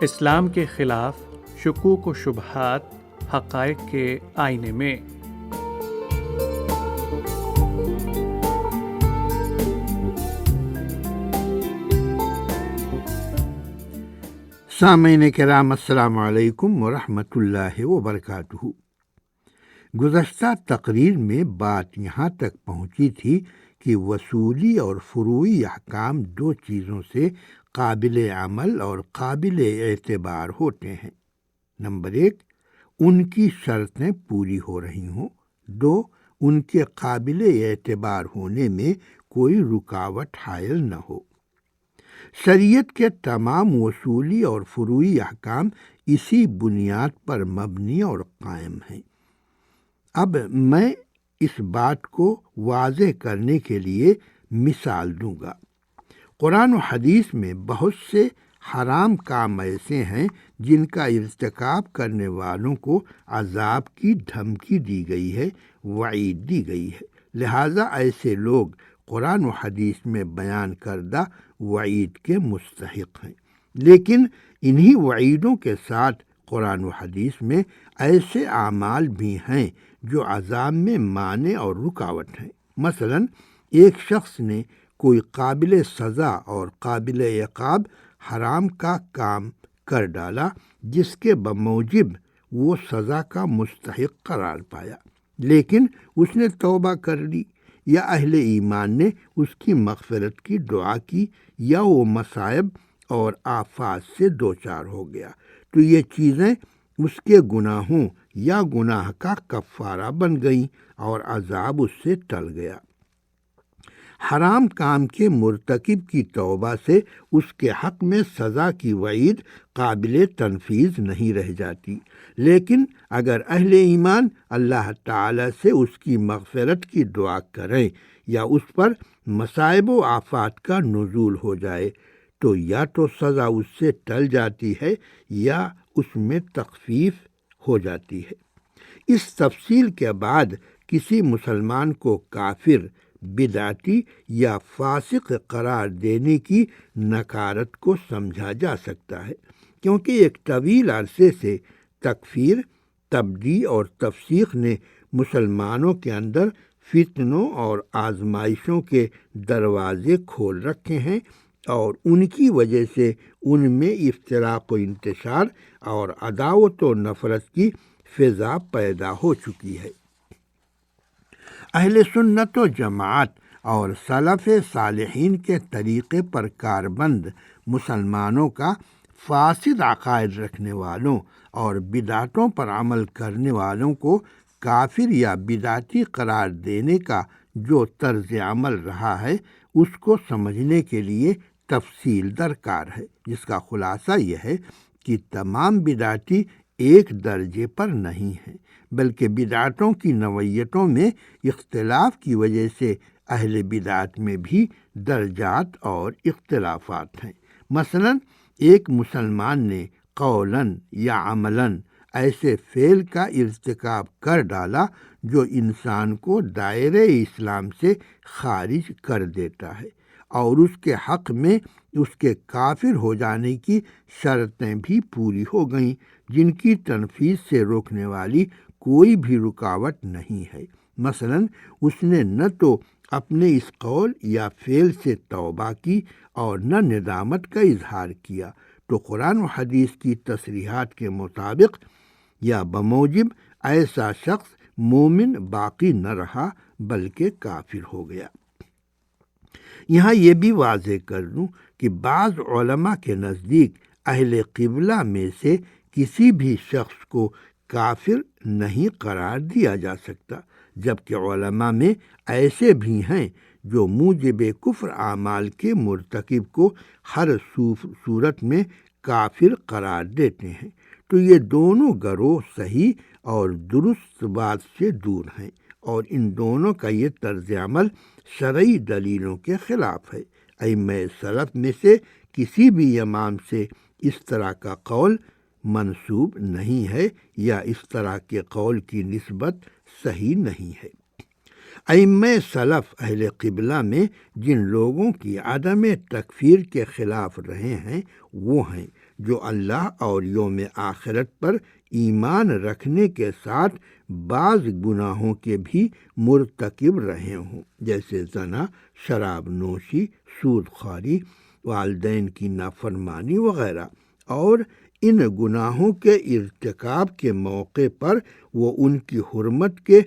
اسلام کے خلاف شکوک و شبہات حقائق کے آئینے میں۔ سامعین کرام، السلام علیکم ورحمۃ اللہ وبرکاتہ۔ گزشتہ تقریر میں بات یہاں تک پہنچی تھی کہ وصولی اور فروعی احکام دو چیزوں سے قابل عمل اور قابل اعتبار ہوتے ہیں۔ نمبر 1، ان کی شرطیں پوری ہو رہی ہوں۔ 2، ان کے قابل اعتبار ہونے میں کوئی رکاوٹ حائل نہ ہو۔ شریعت کے تمام وصولی اور فروعی احکام اسی بنیاد پر مبنی اور قائم ہیں۔ اب میں اس بات کو واضح کرنے کے لیے مثال دوں گا۔ قرآن و حدیث میں بہت سے حرام کام ایسے ہیں جن کا ارتکاب کرنے والوں کو عذاب کی دھمکی دی گئی ہے، وعید دی گئی ہے، لہٰذا ایسے لوگ قرآن و حدیث میں بیان کردہ وعید کے مستحق ہیں۔ لیکن انہی وعیدوں کے ساتھ قرآن و حدیث میں ایسے اعمال بھی ہیں جو عذاب میں مانع اور رکاوٹ ہیں۔ مثلا ایک شخص نے کوئی قابل سزا اور قابل عقاب حرام کا کام کر ڈالا جس کے بموجب وہ سزا کا مستحق قرار پایا، لیکن اس نے توبہ کر لی یا اہل ایمان نے اس کی مغفرت کی دعا کی یا وہ مصائب اور آفات سے دوچار ہو گیا، تو یہ چیزیں اس کے گناہوں یا گناہ کا کفارہ بن گئیں اور عذاب اس سے ٹل گیا۔ حرام کام کے مرتکب کی توبہ سے اس کے حق میں سزا کی وعید قابل تنفیذ نہیں رہ جاتی، لیکن اگر اہل ایمان اللہ تعالی سے اس کی مغفرت کی دعا کریں یا اس پر مصائب و آفات کا نزول ہو جائے تو یا تو سزا اس سے ٹل جاتی ہے یا اس میں تخفیف ہو جاتی ہے۔ اس تفصیل کے بعد کسی مسلمان کو کافر، بدعتی یا فاسق قرار دینے کی نکارت کو سمجھا جا سکتا ہے، کیونکہ ایک طویل عرصے سے تکفیر، تبدیع اور تفسیق نے مسلمانوں کے اندر فتنوں اور آزمائشوں کے دروازے کھول رکھے ہیں اور ان کی وجہ سے ان میں افتراق و انتشار اور عداوت و نفرت کی فضا پیدا ہو چکی ہے۔ اہل سنت و جماعت اور سلف صالحین کے طریقے پر کاربند مسلمانوں کا فاسد عقائد رکھنے والوں اور بدعتوں پر عمل کرنے والوں کو کافر یا بدعتی قرار دینے کا جو طرز عمل رہا ہے اس کو سمجھنے کے لیے تفصیل درکار ہے، جس کا خلاصہ یہ ہے کہ تمام بدعتی ایک درجے پر نہیں ہیں، بلکہ بدعتوں کی نوعیتوں میں اختلاف کی وجہ سے اہل بدعت میں بھی درجات اور اختلافات ہیں۔ مثلا ایک مسلمان نے قولاً یا عملاً ایسے فعل کا ارتکاب کر ڈالا جو انسان کو دائرہ اسلام سے خارج کر دیتا ہے اور اس کے حق میں اس کے کافر ہو جانے کی شرطیں بھی پوری ہو گئیں، جن کی تنفیذ سے روکنے والی کوئی بھی رکاوٹ نہیں ہے۔ مثلا اس نے نہ تو اپنے اس قول یا فعل سے توبہ کی اور نہ ندامت کا اظہار کیا، تو قرآن و حدیث کی تصریحات کے مطابق یا بموجب ایسا شخص مومن باقی نہ رہا بلکہ کافر ہو گیا۔ یہاں یہ بھی واضح کر دوں کہ بعض علماء کے نزدیک اہل قبلہ میں سے کسی بھی شخص کو کافر نہیں قرار دیا جا سکتا، جبکہ علماء میں ایسے بھی ہیں جو موجب کفر اعمال کے مرتکب کو ہر صورت میں کافر قرار دیتے ہیں، تو یہ دونوں گروہ صحیح اور درست بات سے دور ہیں اور ان دونوں کا یہ طرز عمل شرعی دلیلوں کے خلاف ہے۔ ائمہ سلف میں سے کسی بھی امام سے اس طرح کا قول منسوب نہیں ہے یا اس طرح کے قول کی نسبت صحیح نہیں ہے۔ ائمہ سلف اہل قبلہ میں جن لوگوں کی عدم تکفیر کے خلاف رہے ہیں وہ ہیں جو اللہ اور یوم آخرت پر ایمان رکھنے کے ساتھ بعض گناہوں کے بھی مرتکب رہے ہوں، جیسے زنا، شراب نوشی، سود خواری، والدین کی نافرمانی وغیرہ، اور ان گناہوں کے ارتکاب کے موقع پر وہ ان کی حرمت کے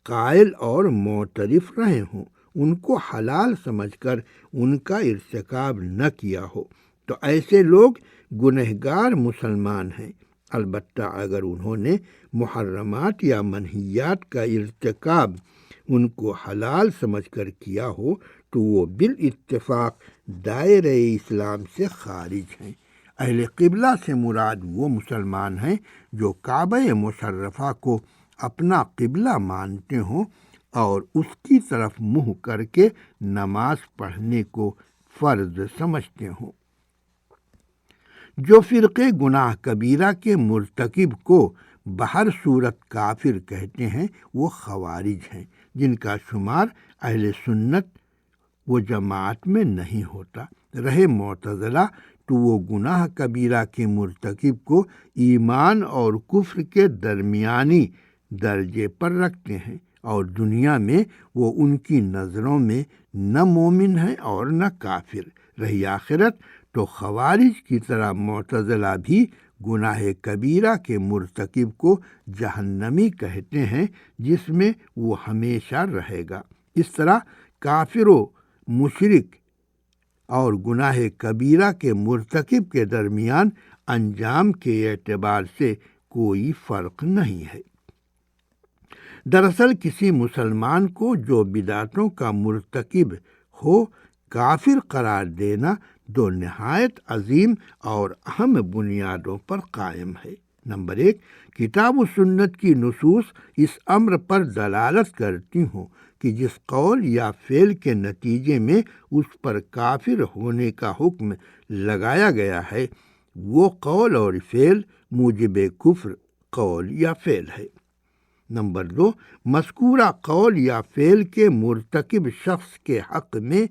قائل اور معترف رہے ہوں، ان کو حلال سمجھ کر ان کا ارتکاب نہ کیا ہو، تو ایسے لوگ گنہگار مسلمان ہیں۔ البتہ اگر انہوں نے محرمات یا منہیات کا ارتکاب ان کو حلال سمجھ کر کیا ہو تو وہ بالاتفاق دائرۂ اسلام سے خارج ہیں۔ اہل قبلہ سے مراد وہ مسلمان ہیں جو کعبہ مشرفہ کو اپنا قبلہ مانتے ہوں اور اس کی طرف منہ کر کے نماز پڑھنے کو فرض سمجھتے ہوں۔ جو فرقے گناہ کبیرہ کے مرتکب کو بہر صورت کافر کہتے ہیں وہ خوارج ہیں، جن کا شمار اہل سنت و جماعت میں نہیں ہوتا۔ رہے معتزلہ تو وہ گناہ کبیرہ کے مرتکب کو ایمان اور کفر کے درمیانی درجے پر رکھتے ہیں، اور دنیا میں وہ ان کی نظروں میں نہ مومن ہے اور نہ کافر۔ رہی آخرت تو خوارج کی طرح معتزلہ بھی گناہ کبیرہ کے مرتکب کو جہنمی کہتے ہیں، جس میں وہ ہمیشہ رہے گا۔ اس طرح کافر و مشرک اور گناہ کبیرہ کے مرتکب کے درمیان انجام کے اعتبار سے کوئی فرق نہیں ہے۔ دراصل کسی مسلمان کو جو بدعتوں کا مرتکب ہو کافر قرار دینا دو نہایت عظیم اور اہم بنیادوں پر قائم ہے۔ نمبر 1، کتاب و سنت کی نصوص اس امر پر دلالت کرتی ہوں کہ جس قول یا فعل کے نتیجے میں اس پر کافر ہونے کا حکم لگایا گیا ہے وہ قول اور فعل موجب کفر قول یا فعل ہے۔ نمبر 2، مذکورہ قول یا فعل کے مرتکب شخص کے حق میں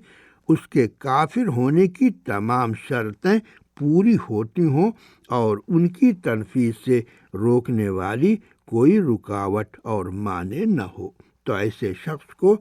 اس کے کافر ہونے کی تمام شرطیں پوری ہوتی ہوں اور ان کی تنفیذ سے روکنے والی کوئی رکاوٹ اور مانع نہ ہو، تو ایسے شخص کو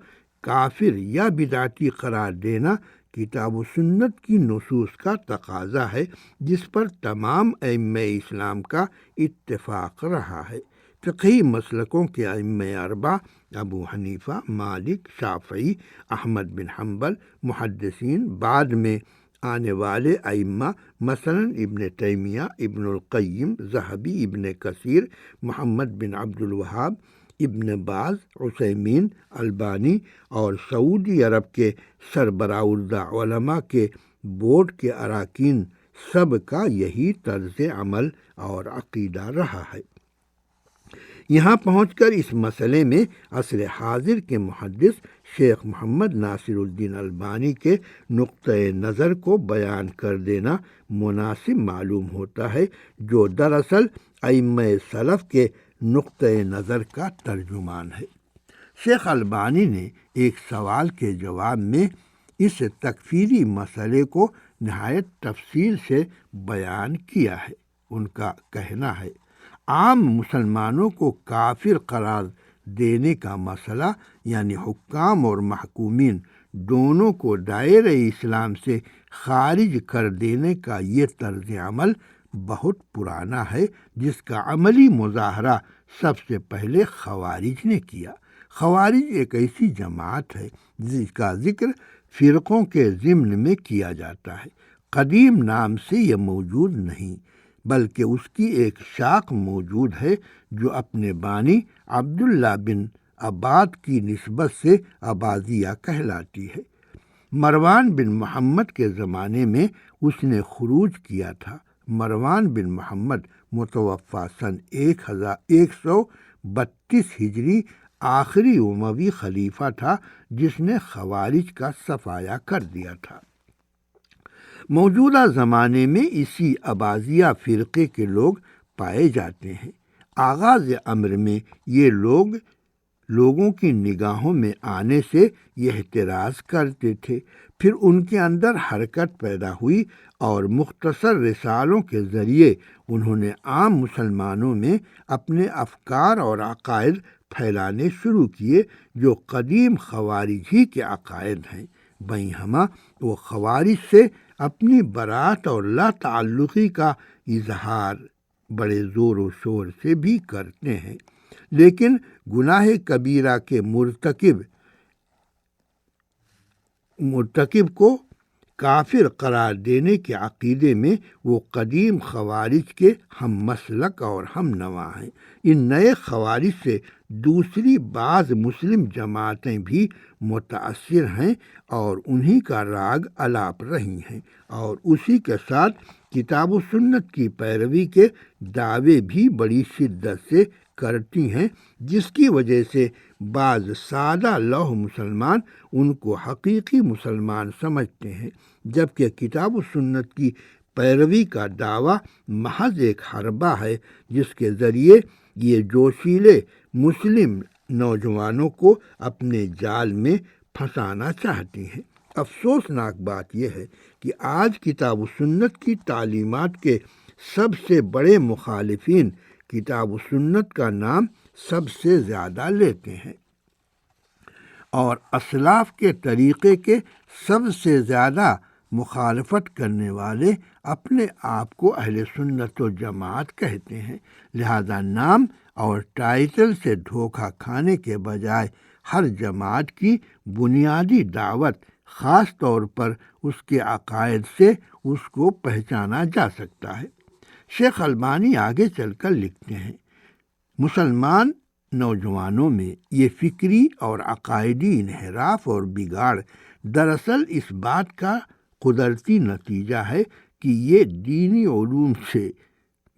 کافر یا بدعتی قرار دینا کتاب و سنت کی نصوص کا تقاضا ہے، جس پر تمام ائمہ اسلام کا اتفاق رہا ہے۔ فقہی مسلکوں کے ائمہ اربعہ ابو حنیفہ، مالک، شافعی، احمد بن حنبل، محدثین، بعد میں آنے والے ائمہ مثلا ابن تیمیہ، ابن القیم، ذہبی، ابن کثیر، محمد بن عبد الوہاب، ابن باز، عثیمین، البانی اور سعودی عرب کے سربراہ علماء کے بورڈ کے اراکین سب کا یہی طرز عمل اور عقیدہ رہا ہے۔ یہاں پہنچ کر اس مسئلے میں عصر حاضر کے محدث شیخ محمد ناصر الدین البانی کے نقطۂ نظر کو بیان کر دینا مناسب معلوم ہوتا ہے، جو دراصل ائمہ سلف کے نقطۂ نظر کا ترجمان ہے۔ شیخ البانی نے ایک سوال کے جواب میں اس تکفیری مسئلے کو نہایت تفصیل سے بیان کیا ہے۔ ان کا کہنا ہے، عام مسلمانوں کو کافر قرار دینے کا مسئلہ، یعنی حکام اور محکومین دونوں کو دائرۂ اسلام سے خارج کر دینے کا یہ طرز عمل بہت پرانا ہے، جس کا عملی مظاہرہ سب سے پہلے خوارج نے کیا۔ خوارج ایک ایسی جماعت ہے جس کا ذکر فرقوں کے ضمن میں کیا جاتا ہے۔ قدیم نام سے یہ موجود نہیں، بلکہ اس کی ایک شاخ موجود ہے جو اپنے بانی عبداللہ بن عباد کی نسبت سے عبادیہ کہلاتی ہے۔ مروان بن محمد کے زمانے میں اس نے خروج کیا تھا۔ مروان بن محمد متوفی سن 1132 ہجری آخری اموی خلیفہ تھا جس نے خوارج کا صفایا کر دیا تھا۔ موجودہ زمانے میں اسی عبادیہ فرقے کے لوگ پائے جاتے ہیں۔ آغاز امر میں یہ لوگ لوگوں کی نگاہوں میں آنے سے یہ احتراز کرتے تھے۔ پھر ان کے اندر حرکت پیدا ہوئی اور مختصر رسالوں کے ذریعے انہوں نے عام مسلمانوں میں اپنے افکار اور عقائد پھیلانے شروع کیے جو قدیم خوارج ہی کے عقائد ہیں۔ بہنما وہ خوارج سے اپنی برات اور لا تعلقی کا اظہار بڑے زور و شور سے بھی کرتے ہیں، لیکن گناہ کبیرہ کے مرتکب کو کافر قرار دینے کے عقیدے میں وہ قدیم خوارج کے ہم مسلک اور ہم نوا ہیں۔ ان نئے خوارج سے دوسری بعض مسلم جماعتیں بھی متاثر ہیں اور انہی کا راگ الاپ رہی ہیں، اور اسی کے ساتھ کتاب و سنت کی پیروی کے دعوے بھی بڑی شدت سے کرتی ہیں، جس کی وجہ سے بعض سادہ لوح مسلمان ان کو حقیقی مسلمان سمجھتے ہیں، جبکہ کتاب و سنت کی پیروی کا دعویٰ محض ایک حربہ ہے جس کے ذریعے یہ جوشیلے مسلم نوجوانوں کو اپنے جال میں پھنسانا چاہتی ہیں۔ افسوسناک بات یہ ہے کہ آج کتاب و سنت کی تعلیمات کے سب سے بڑے مخالفین کتاب و سنت کا نام سب سے زیادہ لیتے ہیں، اور اسلاف کے طریقے کے سب سے زیادہ مخالفت کرنے والے اپنے آپ کو اہل سنت و جماعت کہتے ہیں۔ لہذا نام اور ٹائٹل سے دھوکہ کھانے کے بجائے ہر جماعت کی بنیادی دعوت خاص طور پر اس کے عقائد سے اس کو پہچانا جا سکتا ہے۔ شیخ البانی آگے چل کر لکھتے ہیں، مسلمان نوجوانوں میں یہ فکری اور عقائدی انحراف اور بگاڑ دراصل اس بات کا قدرتی نتیجہ ہے کہ یہ دینی علوم سے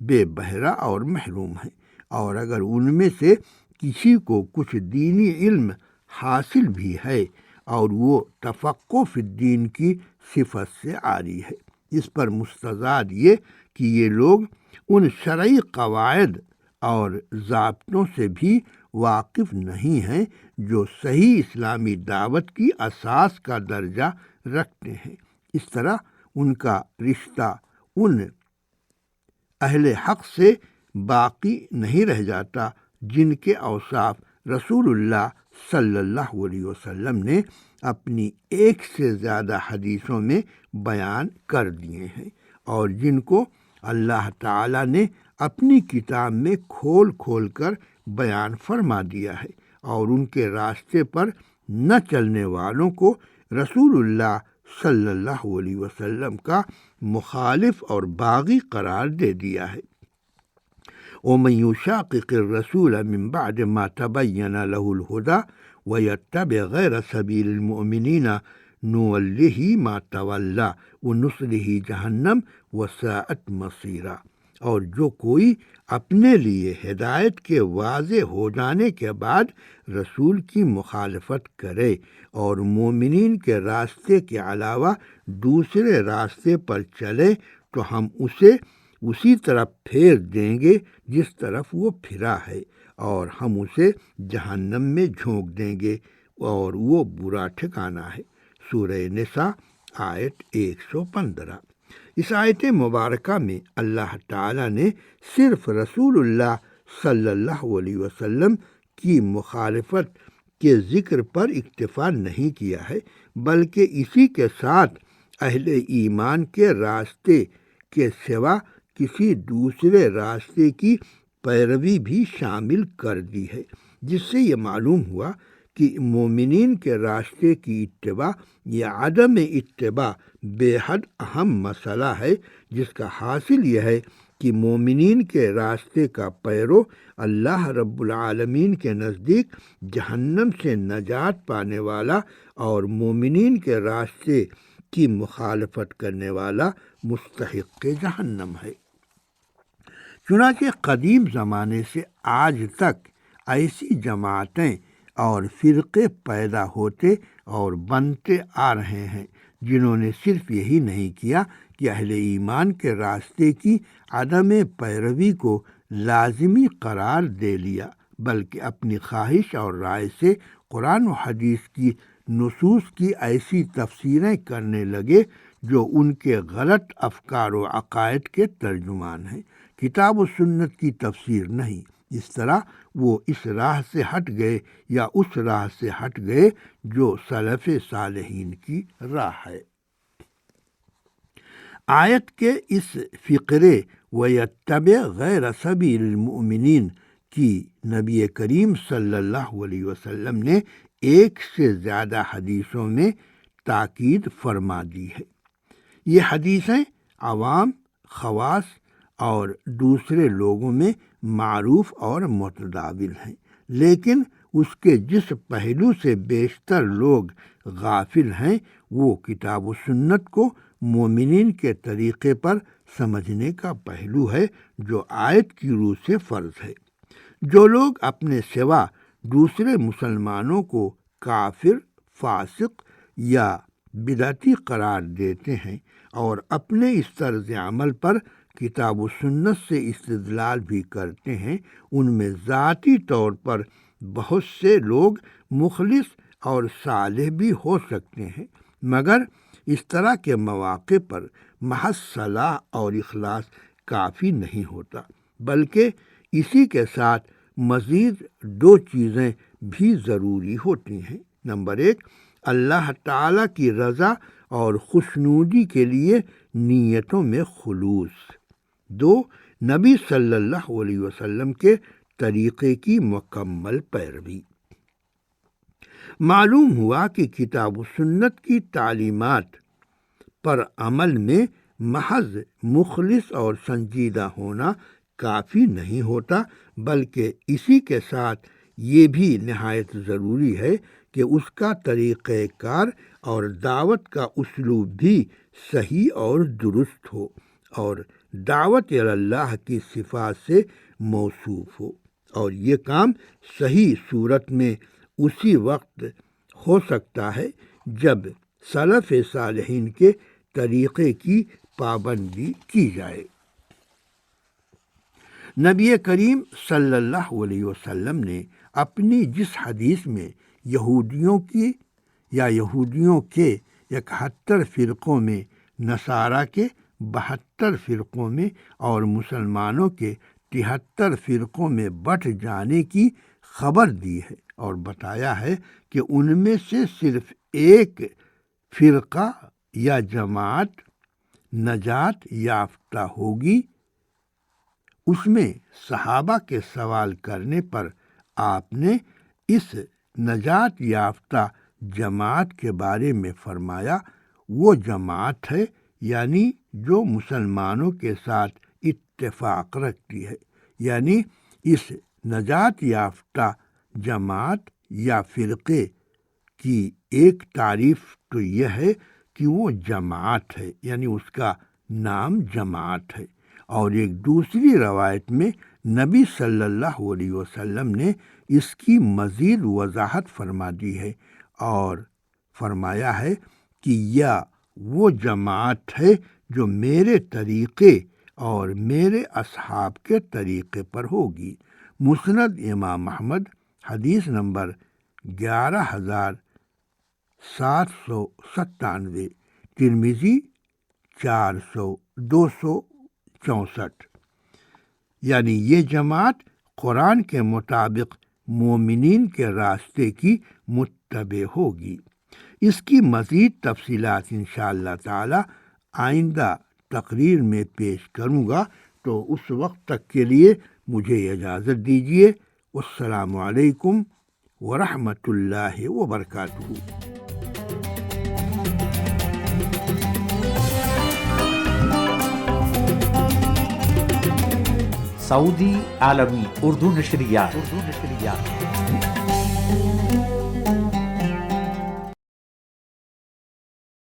بے بہرہ اور محروم ہیں، اور اگر ان میں سے کسی کو کچھ دینی علم حاصل بھی ہے اور وہ تفقہ فی الدین کی صفت سے عاری ہے، اس پر مستزاد یہ کہ یہ لوگ ان شرعی قواعد اور ضابطوں سے بھی واقف نہیں ہیں جو صحیح اسلامی دعوت کی اساس کا درجہ رکھتے ہیں۔ اس طرح ان کا رشتہ ان اہل حق سے باقی نہیں رہ جاتا جن کے اوصاف رسول اللہ صلی اللہ علیہ وسلم نے اپنی ایک سے زیادہ حدیثوں میں بیان کر دیے ہیں، اور جن کو اللہ تعالیٰ نے اپنی کتاب میں کھول کھول کر بیان فرما دیا ہے، اور ان کے راستے پر نہ چلنے والوں کو رسول اللہ صلی اللہ علیہ وسلم کا مخالف اور باغی قرار دے دیا ہے۔ وَمَن يُشَاقِقِ الرَّسُولَ مِن بَعْدِ مَا تَبَيَّنَ لَهُ الْهُدَى وَيَتَّبِعْ غَيْرَ سَبِيلِ الْمُؤْمِنِينَ نُوَلِّهِ مَا تَوَلَّى وَنُصْلِهِ جَهَنَّمَ وَسَاءَتْ مَصِيرًا، اور جو کوئی اپنے لیے ہدایت کے واضح ہو جانے کے بعد رسول کی مخالفت کرے اور مومنین کے راستے کے علاوہ دوسرے راستے پر چلے تو ہم اسے اسی طرف پھیر دیں گے جس طرف وہ پھرا ہے، اور ہم اسے جہنم میں جھونک دیں گے، اور وہ برا ٹھکانہ ہے۔ سورہ نساء آیت 115۔ اس آیت مبارکہ میں اللہ تعالیٰ نے صرف رسول اللہ صلی اللہ علیہ وسلم کی مخالفت کے ذکر پر اکتفا نہیں کیا ہے، بلکہ اسی کے ساتھ اہل ایمان کے راستے کے سوا کسی دوسرے راستے کی پیروی بھی شامل کر دی ہے، جس سے یہ معلوم ہوا کہ مومنین کے راستے کی اتباع یا عدم اتباع بے حد اہم مسئلہ ہے، جس کا حاصل یہ ہے کہ مومنین کے راستے کا پیرو اللہ رب العالمین کے نزدیک جہنم سے نجات پانے والا، اور مومنین کے راستے کی مخالفت کرنے والا مستحق جہنم ہے۔ چنانچہ قدیم زمانے سے آج تک ایسی جماعتیں اور فرقے پیدا ہوتے اور بنتے آ رہے ہیں جنہوں نے صرف یہی نہیں کیا کہ اہل ایمان کے راستے کی عدم پیروی کو لازمی قرار دے لیا، بلکہ اپنی خواہش اور رائے سے قرآن و حدیث کی نصوص کی ایسی تفسیریں کرنے لگے جو ان کے غلط افکار و عقائد کے ترجمان ہیں، کتاب و سنت کی تفسیر نہیں۔ اس طرح وہ اس راہ سے ہٹ گئے یا اس راہ سے ہٹ گئے جو سلف صالحین کی راہ ہے۔ آیت کے اس فقرے وَيَتَّبِعْ غَيْرَ سَبِيلِ الْمُؤْمِنِينَ کی نبی کریم صلی اللہ علیہ وسلم نے ایک سے زیادہ حدیثوں میں تاکید فرما دی ہے۔ یہ حدیثیں عوام، خواص اور دوسرے لوگوں میں معروف اور متداول ہیں، لیکن اس کے جس پہلو سے بیشتر لوگ غافل ہیں وہ کتاب و سنت کو مومنین کے طریقے پر سمجھنے کا پہلو ہے جو آیت کی روح سے فرض ہے۔ جو لوگ اپنے سوا دوسرے مسلمانوں کو کافر، فاسق یا بدعتی قرار دیتے ہیں اور اپنے اس طرز عمل پر کتاب و سنت سے استدلال بھی کرتے ہیں، ان میں ذاتی طور پر بہت سے لوگ مخلص اور صالح بھی ہو سکتے ہیں، مگر اس طرح کے مواقع پر محض صلاح اور اخلاص کافی نہیں ہوتا، بلکہ اسی کے ساتھ مزید دو چیزیں بھی ضروری ہوتی ہیں۔ نمبر 1، اللہ تعالیٰ کی رضا اور خوشنودی کے لیے نیتوں میں خلوص۔ 2، نبی صلی اللہ علیہ وسلم کے طریقے کی مکمل پیروی۔ معلوم ہوا کہ کتاب و سنت کی تعلیمات پر عمل میں محض مخلص اور سنجیدہ ہونا کافی نہیں ہوتا، بلکہ اسی کے ساتھ یہ بھی نہایت ضروری ہے کہ اس کا طریقہ کار اور دعوت کا اسلوب بھی صحیح اور درست ہو اور دعوت اللہ کی صفات سے موصوف ہو، اور یہ کام صحیح صورت میں اسی وقت ہو سکتا ہے جب سلف صالحین کے طریقے کی پابندی کی جائے۔ نبی کریم صلی اللہ علیہ وسلم نے اپنی جس حدیث میں یہودیوں کے 71 فرقوں میں، نصارہ کے 72 فرقوں میں اور مسلمانوں کے 73 فرقوں میں بٹ جانے کی خبر دی ہے اور بتایا ہے کہ ان میں سے صرف ایک فرقہ یا جماعت نجات یافتہ ہوگی، اس میں صحابہ کے سوال کرنے پر آپ نے اس نجات یافتہ جماعت کے بارے میں فرمایا، وہ جماعت ہے یعنی جو مسلمانوں کے ساتھ اتفاق رکھتی ہے۔ یعنی اس نجات یافتہ جماعت یا فرقے کی ایک تعریف تو یہ ہے کہ وہ جماعت ہے، یعنی اس کا نام جماعت ہے، اور ایک دوسری روایت میں نبی صلی اللہ علیہ وسلم نے اس کی مزید وضاحت فرما دی ہے اور فرمایا ہے کہ یہ وہ جماعت ہے جو میرے طریقے اور میرے اصحاب کے طریقے پر ہوگی۔ مسند امام احمد حدیث نمبر 11797، ترمذی 264۔ یعنی یہ جماعت قرآن کے مطابق مومنین کے راستے کی متبع ہوگی۔ اس کی مزید تفصیلات انشاءاللہ تعالی آئندہ تقریر میں پیش کروں گا، تو اس وقت تک کے لیے مجھے اجازت دیجیے۔ السلام علیکم ورحمۃ اللہ وبرکاتہ۔ سعودی عالمی اردو نشریات